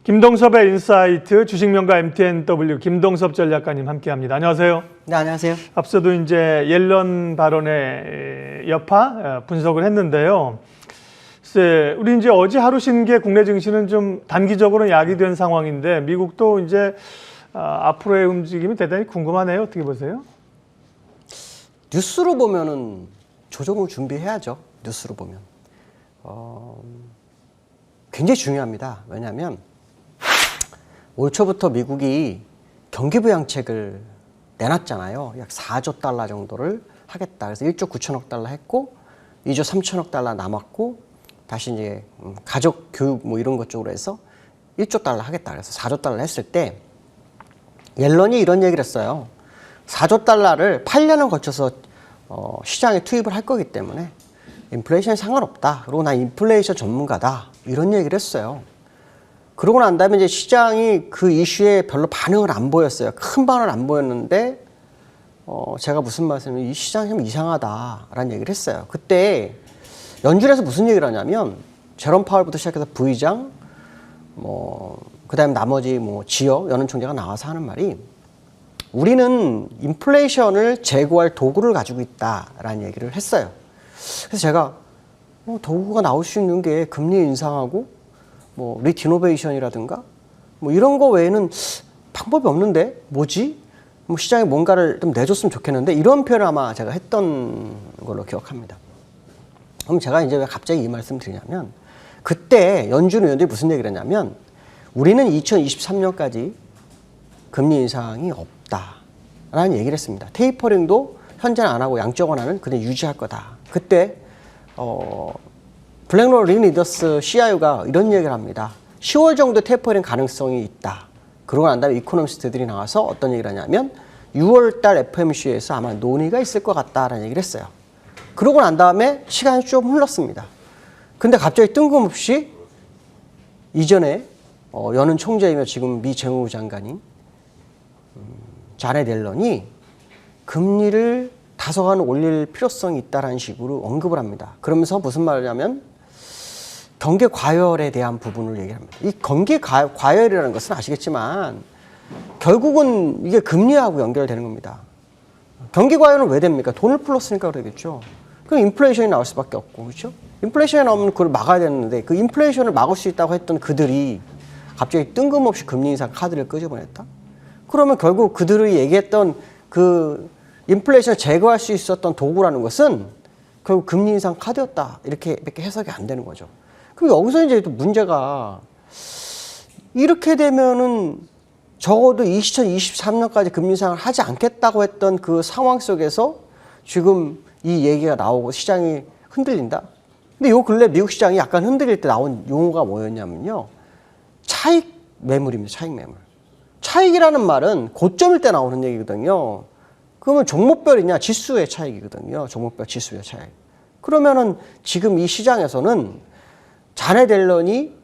김동섭의 인사이트 주식명가 MTNW 김동섭 전략가님 함께합니다. 안녕하세요. 네, 안녕하세요. 앞서도 이제 옐런 발언의 여파 분석을 했는데요. 글쎄, 우리 이제 어제 하루 쉰 게 국내 증시는 좀 단기적으로 야기된 상황인데 미국도 이제 앞으로의 움직임이 대단히 궁금하네요. 어떻게 보세요? 뉴스로 보면은 조정을 준비해야죠. 뉴스로 보면 굉장히 중요합니다. 왜냐하면 올 초부터 미국이 경기부양책을 내놨잖아요. 약 4조 달러 정도를 하겠다. 그래서 1조 9천억 달러 했고 2조 3천억 달러 남았고 다시 이제 가족 교육 뭐 이런 것 쪽으로 해서 1조 달러 하겠다. 그래서 4조 달러 했을 때 옐런이 이런 얘기를 했어요. 4조 달러를 8년을 거쳐서 시장에 투입을 할 거기 때문에 인플레이션에 상관없다. 그리고 난 인플레이션 전문가다. 이런 얘기를 했어요. 그러고 난 다음에 이제 시장이 그 이슈에 별로 반응을 안 보였어요. 큰 반응을 안 보였는데, 제가 무슨 말씀이냐면 이 시장이 좀 이상하다라는 얘기를 했어요. 그때 연준에서 무슨 얘기를 하냐면, 제롬 파월부터 시작해서 부의장, 그 다음에 나머지 지역 연은총재가 나와서 하는 말이, 우리는 인플레이션을 제고할 도구를 가지고 있다라는 얘기를 했어요. 그래서 제가 도구가 나올 수 있는 게 금리 인상하고 리티노베이션이라든가 이런 거 외에는 방법이 없는데 뭐지? 시장에 뭔가를 좀 내줬으면 좋겠는데 이런 표현을 아마 제가 했던 걸로 기억합니다. 그럼 제가 이제 왜 갑자기 이 말씀 드리냐면 그때 연준 의원들이 무슨 얘기를 했냐면 우리는 2023년까지 금리 인상이 없다라는 얘기를 했습니다. 테이퍼링도 현재는 안 하고 양적 완화는 그냥 유지할 거다. 그때 블랙로 리니더스 CIO가 이런 얘기를 합니다. 10월 정도 테이퍼링 가능성이 있다. 그러고 난 다음에 이코노미스트들이 나와서 어떤 얘기를 하냐면 6월 달 FOMC에서 아마 논의가 있을 것 같다라는 얘기를 했어요. 그러고 난 다음에 시간이 좀 흘렀습니다. 근데 갑자기 뜬금없이 이전에 연은 총재이며 지금 미 재무부 장관인 자넷 옐런이 금리를 다소간 올릴 필요성이 있다라는 식으로 언급을 합니다. 그러면서 무슨 말을 하냐면 경기 과열에 대한 부분을 얘기합니다. 이 경기 과열이라는 것은 아시겠지만 결국은 이게 금리하고 연결되는 겁니다. 경기 과열은 왜 됩니까? 돈을 풀었으니까 그러겠죠. 그럼 인플레이션이 나올 수밖에 없고, 그렇죠? 인플레이션이 나오면 그걸 막아야 되는데 그 인플레이션을 막을 수 있다고 했던 그들이 갑자기 뜬금없이 금리 인상 카드를 끄집어냈다? 그러면 결국 그들이 얘기했던 그 인플레이션을 제거할 수 있었던 도구라는 것은 결국 금리 인상 카드였다. 이렇게 해석이 안 되는 거죠. 그럼 여기서 이제 또 문제가 이렇게 되면은 적어도 2023년까지 금리 인상을 하지 않겠다고 했던 그 상황 속에서 지금 이 얘기가 나오고 시장이 흔들린다. 근데 요 근래 미국 시장이 약간 흔들릴 때 나온 용어가 뭐였냐면요. 차익 매물입니다. 차익 매물. 차익이라는 말은 고점일 때 나오는 얘기거든요. 그러면 종목별이냐 지수의 차익이거든요. 종목별 지수의 차익. 그러면은 지금 이 시장에서는 자넷 옐런이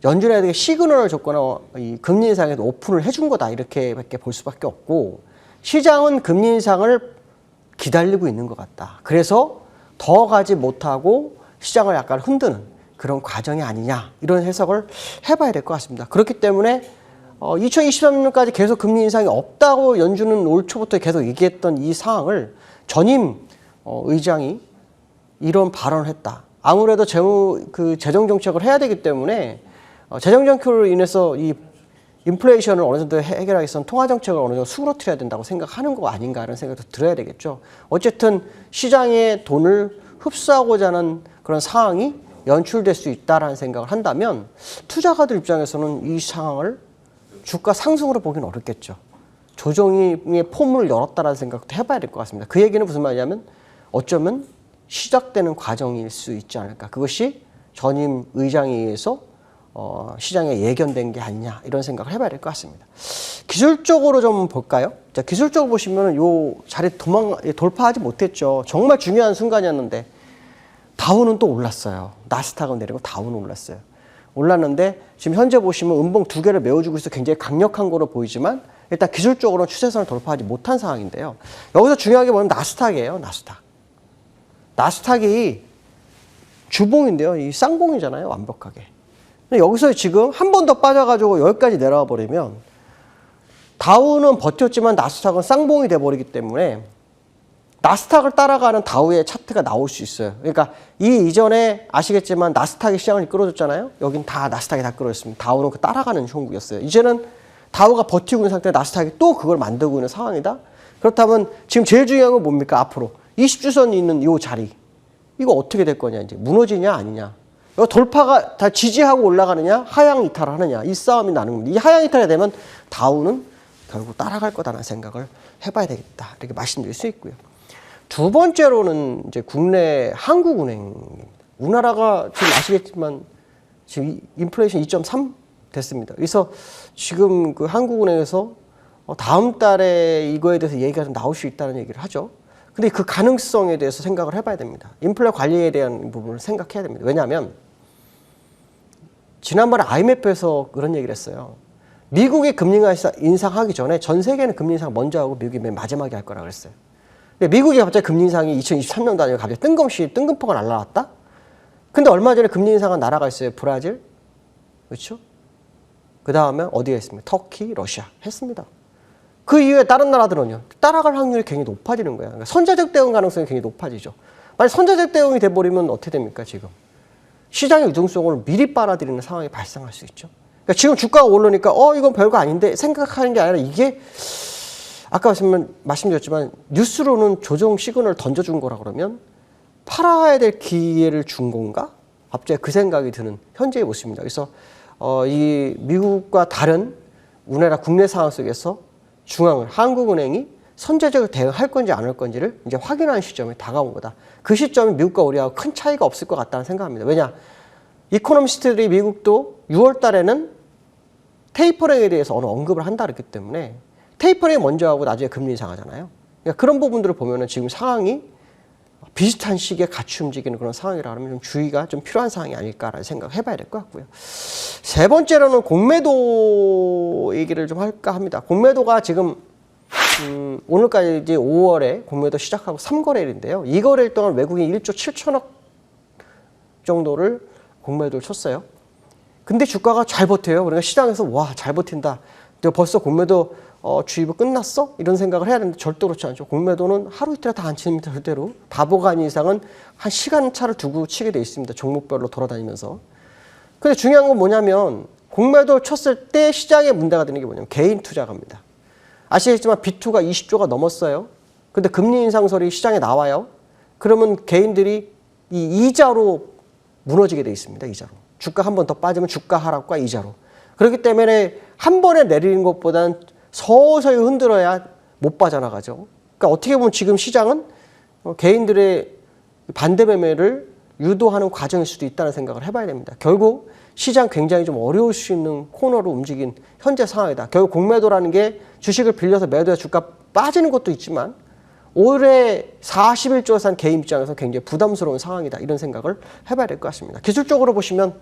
연준에게 시그널을 줬거나 이 금리 인상에도 오픈을 해준 거다 이렇게밖에 볼 수밖에 없고 시장은 금리 인상을 기다리고 있는 것 같다. 그래서 더 가지 못하고 시장을 약간 흔드는 그런 과정이 아니냐 이런 해석을 해봐야 될 것 같습니다. 그렇기 때문에 2023년까지 계속 금리 인상이 없다고 연준은 올 초부터 계속 얘기했던 이 상황을 전임 의장이 이런 발언을 했다. 아무래도 재정 정책을 해야 되기 때문에 재정 정책으로 인해서 이 인플레이션을 어느 정도 해결하기 위해서는 통화 정책을 어느 정도 수그러뜨려야 된다고 생각하는 거 아닌가 하는 생각도 들어야 되겠죠. 어쨌든 시장의 돈을 흡수하고자 하는 그런 상황이 연출될 수 있다라는 생각을 한다면 투자가들 입장에서는 이 상황을 주가 상승으로 보기는 어렵겠죠. 조정의 포문을 열었다라는 생각도 해봐야 될 것 같습니다. 그 얘기는 무슨 말이냐면 어쩌면 시작되는 과정일 수 있지 않을까. 그것이 전임 의장에 의해서 시장에 예견된 게 아니냐 이런 생각을 해봐야 될 것 같습니다. 기술적으로 좀 볼까요? 자, 기술적으로 보시면 요 자리 돌파하지 못했죠. 정말 중요한 순간이었는데 다우는 또 올랐어요. 나스닥은 내리고 다우는 올랐어요. 올랐는데 지금 현재 보시면 음봉 두 개를 메워주고 있어 굉장히 강력한 거로 보이지만 일단 기술적으로 추세선을 돌파하지 못한 상황인데요. 여기서 중요하게 보면 나스닥이에요. 나스닥이 주봉인데요. 이 쌍봉이잖아요. 완벽하게. 근데 여기서 지금 한 번 더 빠져가지고 여기까지 내려와 버리면 다우는 버텼지만 나스닥은 쌍봉이 돼버리기 때문에 나스닥을 따라가는 다우의 차트가 나올 수 있어요. 그러니까 이 이전에 아시겠지만 나스닥이 시장을 이끌어줬잖아요. 여긴 다 나스닥이 다 끌어줬습니다. 다우는 그 따라가는 형국이었어요. 이제는 다우가 버티고 있는 상태에 나스닥이 또 그걸 만들고 있는 상황이다. 그렇다면 지금 제일 중요한 건 뭡니까? 앞으로 20주선이 있는 이 자리, 이거 어떻게 될 거냐, 이제 무너지냐 아니냐. 이거 돌파가 다 지지하고 올라가느냐, 하향 이탈을 하느냐, 이 싸움이 나는 겁니다. 이 하향 이탈이 되면 다우는 결국 따라갈 거다라는 생각을 해봐야 되겠다, 이렇게 말씀드릴 수 있고요. 두 번째로는 이제 국내 한국은행입니다. 우리나라가 지금 아시겠지만 지금 인플레이션 2.3 됐습니다. 그래서 지금 그 한국은행에서 다음 달에 이거에 대해서 얘기가 좀 나올 수 있다는 얘기를 하죠. 근데 그 가능성에 대해서 생각을 해봐야 됩니다. 인플레 관리에 대한 부분을 생각해야 됩니다. 왜냐하면 지난번에 IMF에서 그런 얘기를 했어요. 미국이 금리 인상하기 전에 전 세계는 금리 인상 먼저 하고 미국이 맨 마지막에 할 거라고 그랬어요. 근데 미국이 갑자기 금리 인상이 2023년도 아니고 갑자기 뜬금없이 뜬금포가 날라왔다? 근데 얼마 전에 금리 인상한 나라가 있어요. 브라질? 그렇죠? 그 다음에 어디에 있습니까? 터키, 러시아 했습니다. 그 이후에 다른 나라들은요, 따라갈 확률이 굉장히 높아지는 거야. 그러니까 선제적 대응 가능성이 굉장히 높아지죠. 만약 선제적 대응이 돼버리면 어떻게 됩니까, 지금? 시장의 유동성을 미리 빨아들이는 상황이 발생할 수 있죠. 그러니까 지금 주가가 오르니까, 이건 별거 아닌데 생각하는 게 아니라 이게, 아까 말씀드렸지만, 뉴스로는 조정 시그널을 던져준 거라 그러면, 팔아야 될 기회를 준 건가? 갑자기 그 생각이 드는 현재의 모습입니다. 그래서, 이 미국과 다른 우리나라 국내 상황 속에서 중앙을 한국은행이 선제적으로 대응할 건지 안 할 건지를 이제 확인하는 시점이 다가온 거다. 그 시점이 미국과 우리하고 큰 차이가 없을 것 같다는 생각합니다. 왜냐? 이코노미스트들이 미국도 6월 달에는 테이퍼링에 대해서 어느 언급을 한다 그랬기 때문에 테이퍼링 먼저 하고 나중에 금리 인상하잖아요. 그러니까 그런 부분들을 보면은 지금 상황이 비슷한 시기에 같이 움직이는 그런 상황이라 하면 좀 주의가 좀 필요한 상황이 아닐까라는 생각을 해봐야 될 것 같고요. 세 번째로는 공매도 얘기를 좀 할까 합니다. 공매도가 지금 오늘까지 이제 5월에 공매도 시작하고 3거래일인데요. 2거래일 동안 외국인 1조 7천억 정도를 공매도를 쳤어요. 근데 주가가 잘 버텨요. 그러니까 시장에서 와, 잘 버틴다. 근데 벌써 공매도 주의보 끝났어? 이런 생각을 해야 되는데 절대 그렇지 않죠. 공매도는 하루 이틀 다 안 칩니다. 절대로. 바보가 아닌 이상은 한 시간차를 두고 치게 돼 있습니다. 종목별로 돌아다니면서. 근데 중요한 건 뭐냐면 공매도를 쳤을 때 시장에 문제가 되는 게 뭐냐면 개인 투자가입니다. 아시겠지만 B2가 20조가 넘었어요. 근데 금리 인상설이 시장에 나와요. 그러면 개인들이 이 이자로 무너지게 돼 있습니다. 이자로. 주가 한 번 더 빠지면 주가 하락과 이자로. 그렇기 때문에 한 번에 내리는 것보다는 서서히 흔들어야 못 빠져나가죠. 그러니까 어떻게 보면 지금 시장은 개인들의 반대 매매를 유도하는 과정일 수도 있다는 생각을 해봐야 됩니다. 결국 시장 굉장히 좀 어려울 수 있는 코너로 움직인 현재 상황이다. 결국 공매도라는 게 주식을 빌려서 매도해 주가 빠지는 것도 있지만 올해 41조에 산 개인 입장에서 굉장히 부담스러운 상황이다. 이런 생각을 해봐야 될 것 같습니다. 기술적으로 보시면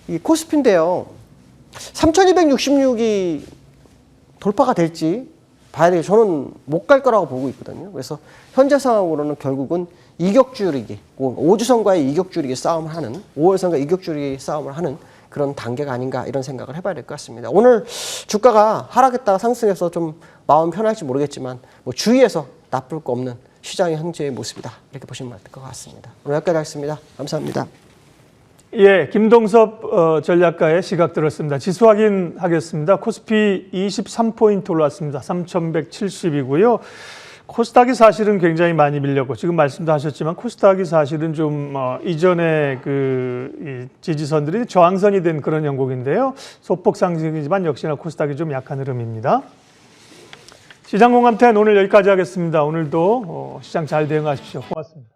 이 코스피인데요. 3266이 돌파가 될지 봐야 되겠죠. 저는 못 갈 거라고 보고 있거든요. 그래서 현재 상황으로는 결국은 이격줄이기, 5주선과의 이격줄이기 싸움을 하는, 5월선과 이격줄이기 싸움을 하는 그런 단계가 아닌가 이런 생각을 해봐야 될 것 같습니다. 오늘 주가가 하락했다가 상승해서 좀 마음 편할지 모르겠지만 뭐 주위에서 나쁠 거 없는 시장의 현재의 모습이다. 이렇게 보시면 될 것 같습니다. 오늘 여기까지 하겠습니다. 감사합니다. 예, 김동섭 전략가의 시각 들었습니다. 지수 확인하겠습니다. 코스피 23포인트 올랐습니다. 3,170이고요. 코스닥이 사실은 굉장히 많이 밀렸고 지금 말씀도 하셨지만 코스닥이 사실은 좀 이전에 이 지지선들이 저항선이 된 그런 형국인데요. 소폭 상승이지만 역시나 코스닥이 좀 약한 흐름입니다. 시장공감텐 오늘 여기까지 하겠습니다. 오늘도 시장 잘 대응하십시오. 고맙습니다.